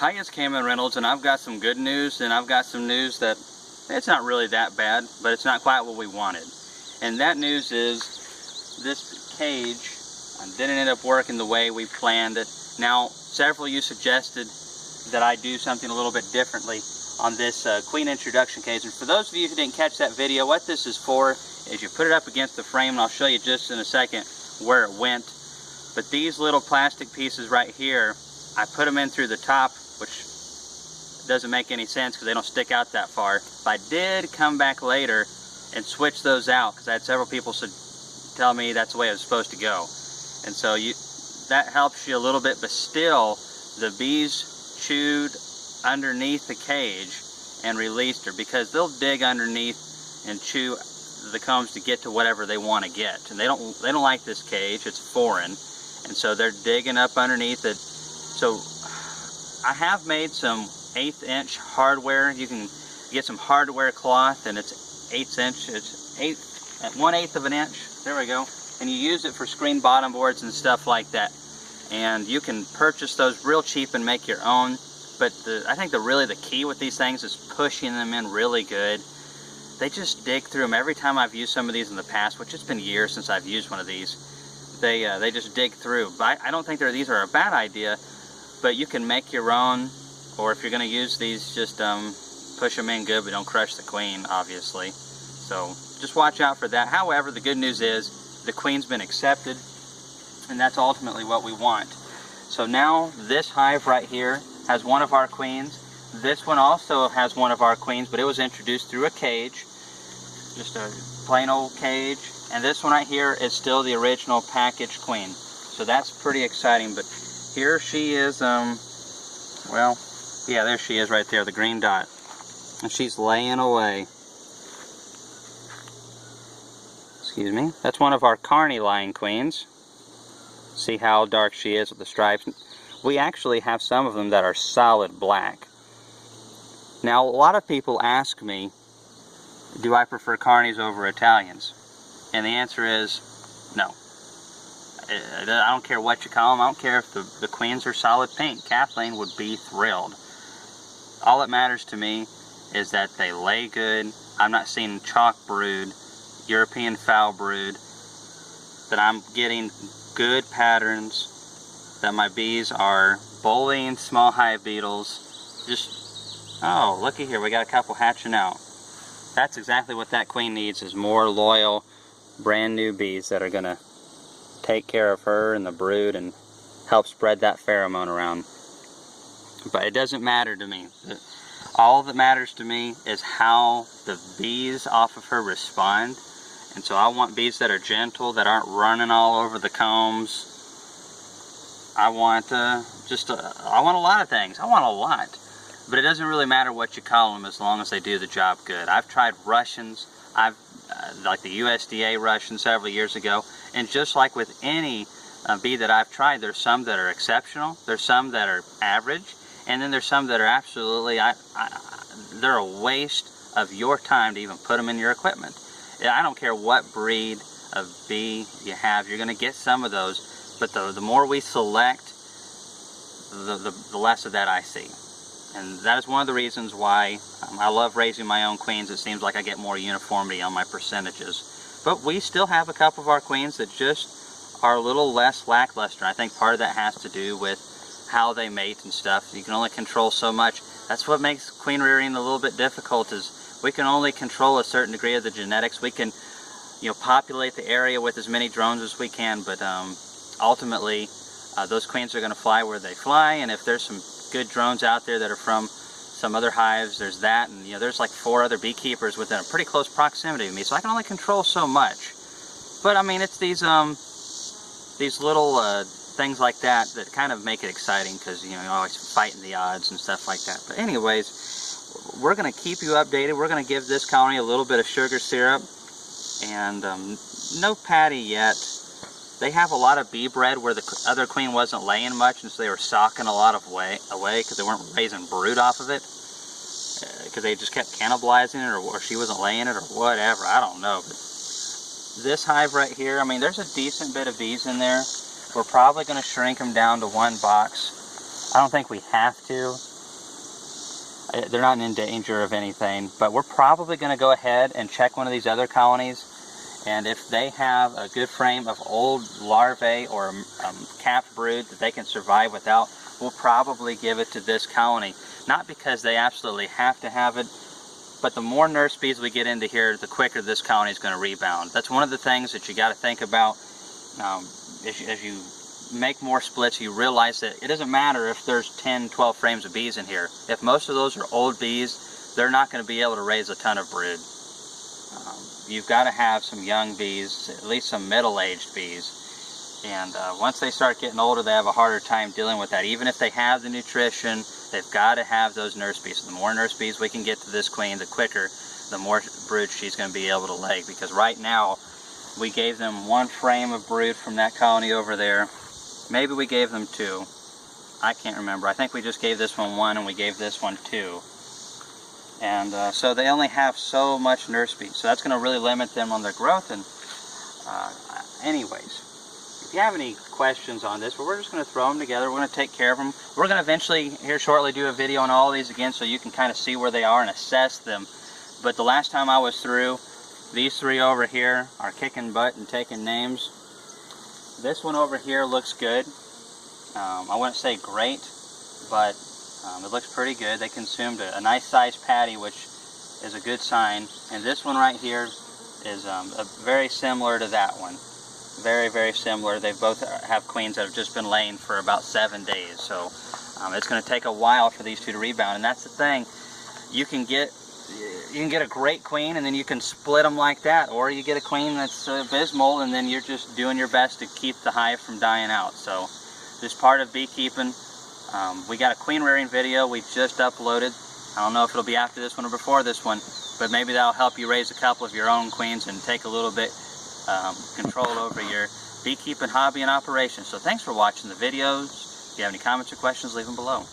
Hi, it's Kamon Reynolds, and I've got some good news, and I've got some news that it's not really that bad, but it's not quite what we wanted. And that news is this cage didn't end up working the way we planned it. Now, several of you suggested that I do something a little bit differently on this queen introduction cage. And for those of you who didn't catch that video, what this is for is you put it up against the frame, and I'll show you just in a second where it went. But these little plastic pieces right here, I put them in through the top, which doesn't make any sense because they don't stick out that far. But I did come back later and switch those out because I had several people tell me that's the way it was supposed to go. And so that helps you a little bit, but still the bees chewed underneath the cage and released her, because they'll dig underneath and chew the combs to get to whatever they want to get. And they don't like this cage, it's foreign, and so they're digging up underneath it. So I have made some 1/8 inch hardware. You can get some hardware cloth, and it's 1/8 inch. It's 1/8 of an inch. There we go. And you use it for screen bottom boards and stuff like that. And you can purchase those real cheap and make your own. But I think really the key with these things is pushing them in really good. They just dig through them. Every time I've used some of these in the past, which it's been years since I've used one of these, they just dig through. But I don't think these are a bad idea. But you can make your own, or if you're going to use these, just push them in good, but don't crush the queen, obviously. So just watch out for that. However, the good news is the queen's been accepted, and that's ultimately what we want. So now this hive right here has one of our queens. This one also has one of our queens, but it was introduced through a cage, just a plain old cage. And this one right here is still the original package queen. So that's pretty exciting. But here she is, well, yeah, there she is right there, the green dot. And she's laying away. Excuse me. That's one of our Carney line queens. See how dark she is with the stripes. We actually have some of them that are solid black. Now, a lot of people ask me, do I prefer Carneys over Italians? And the answer is no. I don't care what you call them. I don't care if the queens are solid pink. Kathleen would be thrilled. All that matters to me is that they lay good. I'm not seeing chalk brood, European foul brood, that I'm getting good patterns, that my bees are bullying small hive beetles. Oh, looky here, we got a couple hatching out. That's exactly what that queen needs, is more loyal, brand new bees that are going to take care of her and the brood and help spread that pheromone around. But it doesn't matter to me. All that matters to me is how the bees off of her respond. And so I want bees that are gentle, that aren't running all over the combs. I want I want a lot of things. I want a lot. But it doesn't really matter what you call them as long as they do the job good. I've tried Russians. Like the USDA Russian several years ago. And just like with any bee that I've tried, there's some that are exceptional. There's some that are average. And then there's some that are absolutely, they're a waste of your time to even put them in your equipment. I don't care what breed of bee you have, you're going to get some of those. But the more we select, the less of that I see. And that is one of the reasons why I love raising my own queens. It seems like I get more uniformity on my percentages. But we still have a couple of our queens that just are a little less lackluster. I think part of that has to do with how they mate and stuff. You can only control so much. That's what makes queen rearing a little bit difficult, is we can only control a certain degree of the genetics. We can, populate the area with as many drones as we can, but ultimately those queens are going to fly where they fly. And if there's some good drones out there that are from some other hives, there's that, and there's like 4 other beekeepers within a pretty close proximity of me, so I can only control so much. But I mean, it's these little things like that kind of make it exciting, because you're always fighting the odds and stuff like that. But anyways, we're going to keep you updated. We're going to give this colony a little bit of sugar syrup, and no patty yet. They have a lot of bee bread where the other queen wasn't laying much, and so they were socking a lot of away because they weren't raising brood off of it, because they just kept cannibalizing it, or she wasn't laying it, or whatever. I don't know. But this hive right here, I mean, there's a decent bit of bees in there. We're probably going to shrink them down to 1 box. I don't think we have to. They're not in danger of anything, but we're probably going to go ahead and check one of these other colonies, and if they have a good frame of old larvae or capped brood that they can survive without, we'll probably give it to this colony. Not because they absolutely have to have it, but the more nurse bees we get into here, the quicker this colony is going to rebound. That's one of the things that you got to think about as you make more splits. You realize that it doesn't matter if there's 10, 12 frames of bees in here. If most of those are old bees, they're not going to be able to raise a ton of brood. You've got to have some young bees, at least some middle-aged bees. And once they start getting older, they have a harder time dealing with that. Even if they have the nutrition, they've got to have those nurse bees. So the more nurse bees we can get to this queen, the quicker, the more brood she's going to be able to lay. Because right now, we gave them 1 frame of brood from that colony over there. Maybe we gave them 2. I can't remember. I think we just gave this one 1 and we gave this one 2. And so they only have so much nurse bees. So that's going to really limit them on their growth. And anyways, if you have any questions on this, we're just going to throw them together. We're going to take care of them. We're going to eventually, here shortly, do a video on all of these again so you can kind of see where they are and assess them. But the last time I was through, these 3 over here are kicking butt and taking names. This one over here looks good. I wouldn't say great, but it looks pretty good. They consumed a nice sized patty, which is a good sign. And this one right here is very similar to that one. Very, very similar. They both have queens that have just been laying for about 7 days. So it's going to take a while for these 2 to rebound. And that's the thing. You can get a great queen and then you can split them like that. Or you get a queen that's abysmal and then you're just doing your best to keep the hive from dying out. So this part of beekeeping, we got a queen rearing video we just uploaded. I don't know if it'll be after this one or before this one, but maybe that'll help you raise a couple of your own queens and take a little bit control over your beekeeping hobby and operation. So thanks for watching the videos. If you have any comments or questions, leave them below.